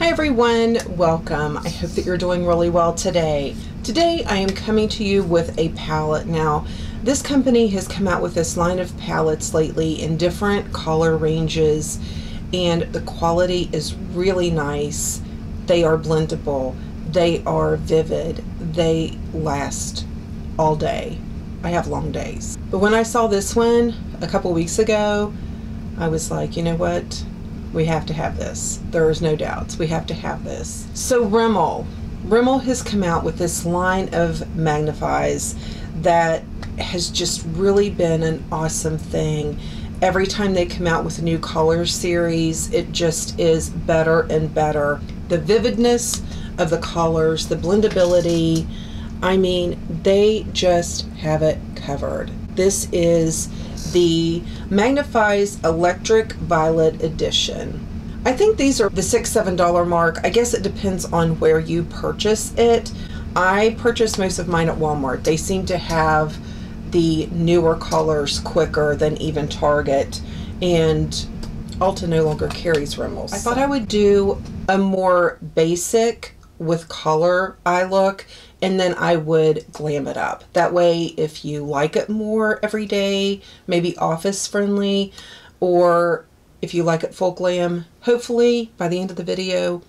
Hi everyone, welcome. I hope that you're doing really well today. Today I am coming to you with a palette. Now, this company has come out with this line of palettes lately in different color ranges, and the quality is really nice. They are blendable, they are vivid, they last all day. I have long days. But when I saw this one a couple weeks ago, I was like, you know what? We have to have this. There's no doubts. We have to have this. So Rimmel has come out with this line of Magnif'eyes that has just really been an awesome thing. Every time they come out with a new color series, it just is better and better. The vividness of the colors, the blendability, I mean, they just have it covered. This is the Magnif'eyes Electric Violet Edition. I think these are the $6–7 mark. I guess it depends on where you purchase it. I purchase most of mine at Walmart. They seem to have the newer colors quicker than even Target, and Ulta no longer carries Rimmel. I thought I would do a more basic with color eye look, and then I would glam it up. That way, if you like it more every day, maybe office friendly, or if you like it full glam, hopefully by the end of the video,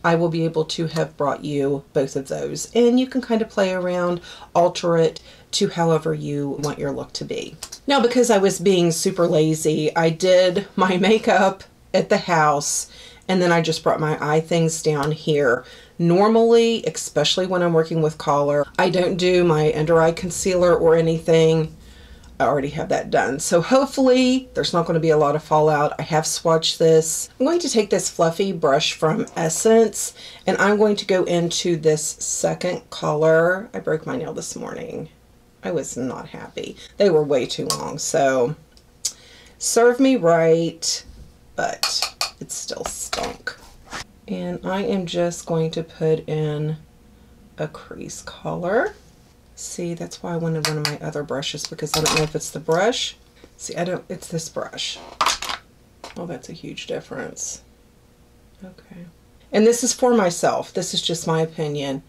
I will be able to have brought you both of those. And you can kind of play around, alter it to however you want your look to be. Now, because I was being super lazy, I did my makeup at the house, and then I just brought my eye things down here. Normally, especially when I'm working with color, I don't do my under eye concealer or anything. I already have that done. So hopefully there's not going to be a lot of fallout. I have swatched this. I'm going to take this fluffy brush from Essence, and I'm going to go into this second color. I broke my nail this morning. I was not happy. They were way too long, so serve me right, but it still stunk. And I am just going to put in a crease color. See, that's why I wanted one of my other brushes, because I don't know if it's the brush. See, it's this brush. Oh, that's a huge difference. Okay. And this is for myself. This is just my opinion.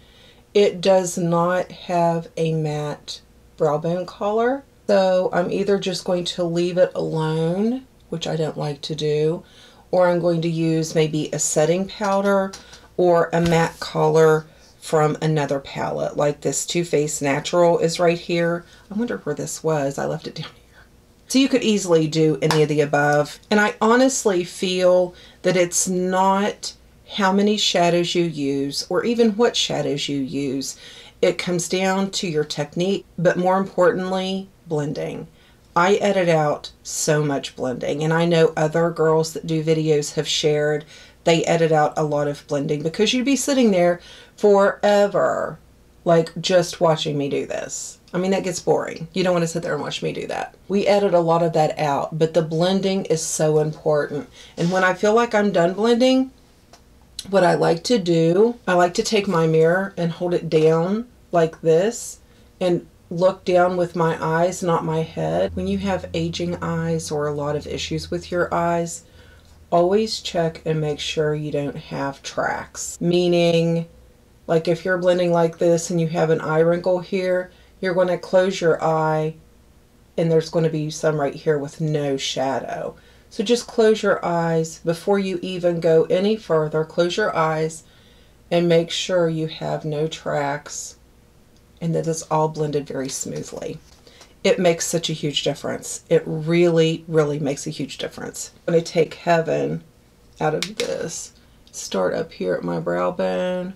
It does not have a matte brow bone color. So I'm either just going to leave it alone, which I don't like to do, or I'm going to use maybe a setting powder or a matte color from another palette, like this Too Faced Natural is right here. I wonder where this was. I left it down here. So you could easily do any of the above. And I honestly feel that it's not how many shadows you use or even what shadows you use. It comes down to your technique, but more importantly, blending. I edit out so much blending, and I know other girls that do videos have shared they edit out a lot of blending, because you'd be sitting there forever like just watching me do this. I mean, that gets boring. You don't want to sit there and watch me do that. We edit a lot of that out, but the blending is so important. And when I feel like I'm done blending, what I like to do, I like to take my mirror and hold it down like this and look down with my eyes, not my head. When you have aging eyes or a lot of issues with your eyes, always check and make sure you don't have tracks. Meaning, like if you're blending like this and you have an eye wrinkle here, you're going to close your eye and there's going to be some right here with no shadow. So just close your eyes before you even go any further. Close your eyes and make sure you have no tracks and that it's all blended very smoothly. It makes such a huge difference. It really, really makes a huge difference. I'm going to take Heaven out of this, start up here at my brow bone,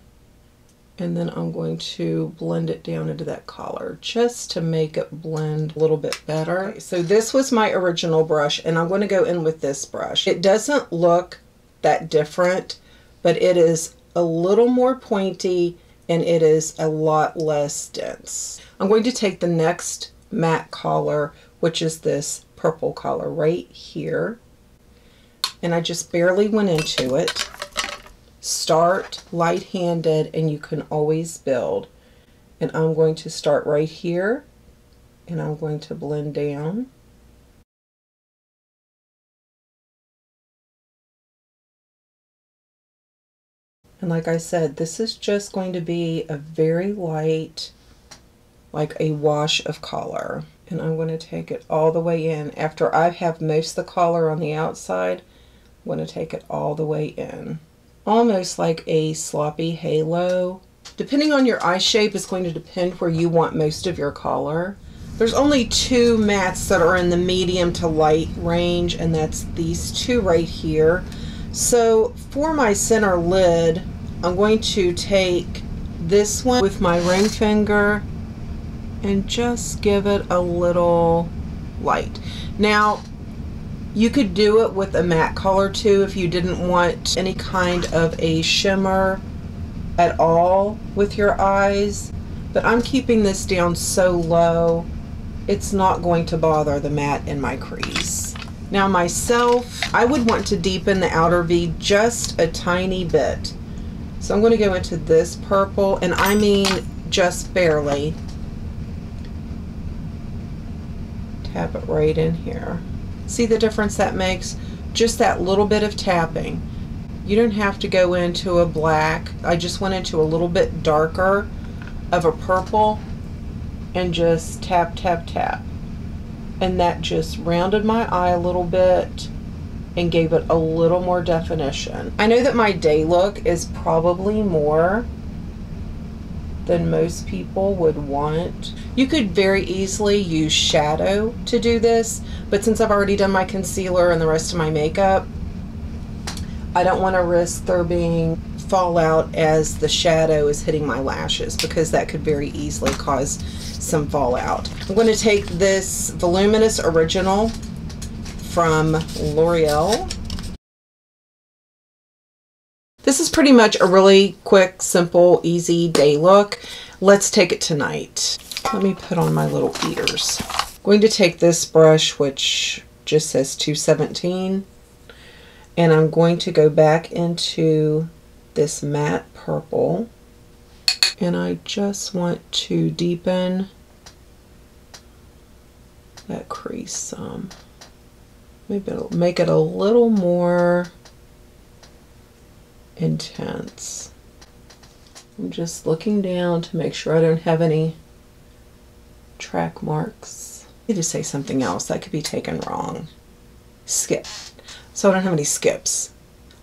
and then I'm going to blend it down into that collar just to make it blend a little bit better. Okay, so this was my original brush, and I'm going to go in with this brush. It doesn't look that different, but it is a little more pointy and it is a lot less dense. I'm going to take the next matte color, which is this purple color right here, and I just barely went into it. Start light-handed and you can always build. And I'm going to start right here and I'm going to blend down. And like I said, this is just going to be a very light, like a wash of color. And I'm going to take it all the way in. After I have most of the color on the outside, I'm going to take it all the way in. Almost like a sloppy halo. Depending on your eye shape, it's going to depend where you want most of your color. There's only two mattes that are in the medium to light range, and that's these two right here. So for my center lid, I'm going to take this one with my ring finger and just give it a little light. Now, you could do it with a matte color too if you didn't want any kind of a shimmer at all with your eyes, but I'm keeping this down so low it's not going to bother the matte in my crease. Now myself, I would want to deepen the outer V just a tiny bit. So I'm going to go into this purple, and I mean just barely. Tap it right in here. See the difference that makes? Just that little bit of tapping. You don't have to go into a black. I just went into a little bit darker of a purple and just tap, tap, tap. And that just rounded my eye a little bit and gave it a little more definition. I know that my day look is probably more than most people would want. You could very easily use shadow to do this, but since I've already done my concealer and the rest of my makeup, I don't want to risk there being fallout as the shadow is hitting my lashes, because that could very easily cause some fallout. I'm going to take this Voluminous Original from L'Oreal. This is pretty much a really quick, simple, easy day look. Let's take it to night. Let me put on my little ears. I'm going to take this brush, which just says 217, and I'm going to go back into this matte purple, and I just want to deepen that crease some. Maybe it'll make it a little more intense. I'm just looking down to make sure I don't have any track marks. I need to say something else that could be taken wrong. Skip. So I don't have any skips.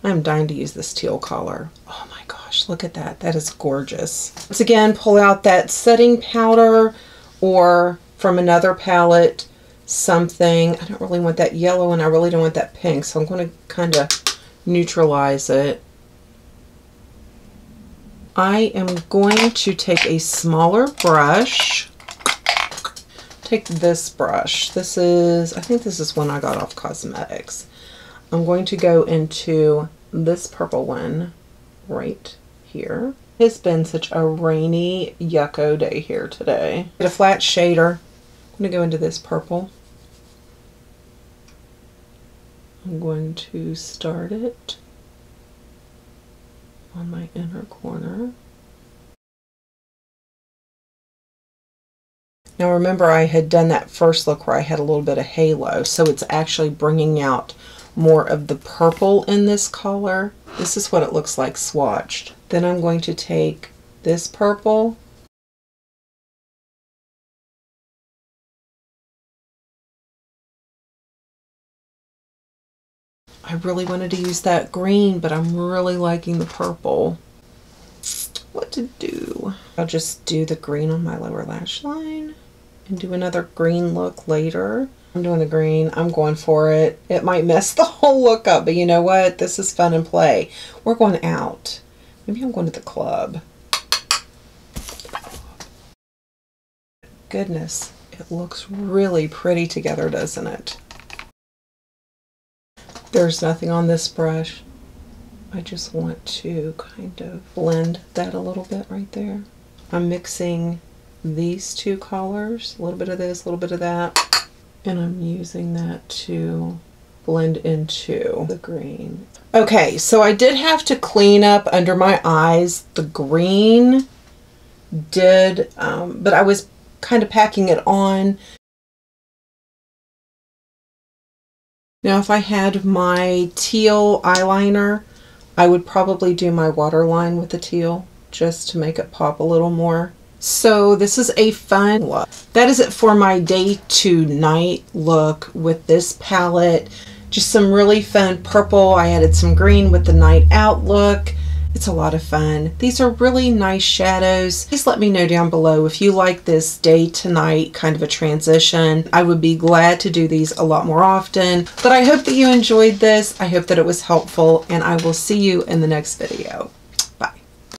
I'm dying to use this teal color. Oh my gosh, look at that. That is gorgeous. Once again, pull out that setting powder, or from another palette, something. I don't really want that yellow, and I really don't want that pink, so I'm going to kind of neutralize it. I am going to take a smaller brush. Take this brush. This is, I think this is one I got off Cosmetics. I'm going to go into this purple one right here. It's been such a rainy, yucko day here today. Get a flat shader. I'm going to go into this purple. I'm going to start it on my inner corner. Now remember, I had done that first look where I had a little bit of halo, so it's actually bringing out more of the purple in this color. This is what it looks like swatched. Then I'm going to take this purple . I really wanted to use that green, but I'm really liking the purple. What to do? I'll just do the green on my lower lash line and do another green look later. I'm doing the green. I'm going for it. It might mess the whole look up, but you know what? This is fun and play. We're going out. Maybe I'm going to the club. Goodness, it looks really pretty together, doesn't it? There's nothing on this brush. I just want to kind of blend that a little bit right there. I'm mixing these two colors, a little bit of this, a little bit of that, and I'm using that to blend into the green. Okay, so I did have to clean up under my eyes. The green did, but I was kind of packing it on. Now if I had my teal eyeliner, I would probably do my waterline with the teal just to make it pop a little more. So this is a fun look. That is it for my day to night look with this palette. Just some really fun purple. I added some green with the night out look. It's a lot of fun. These are really nice shadows. Please let me know down below if you like this day to night kind of a transition. I would be glad to do these a lot more often. But I hope that you enjoyed this. I hope that it was helpful, and I will see you in the next video.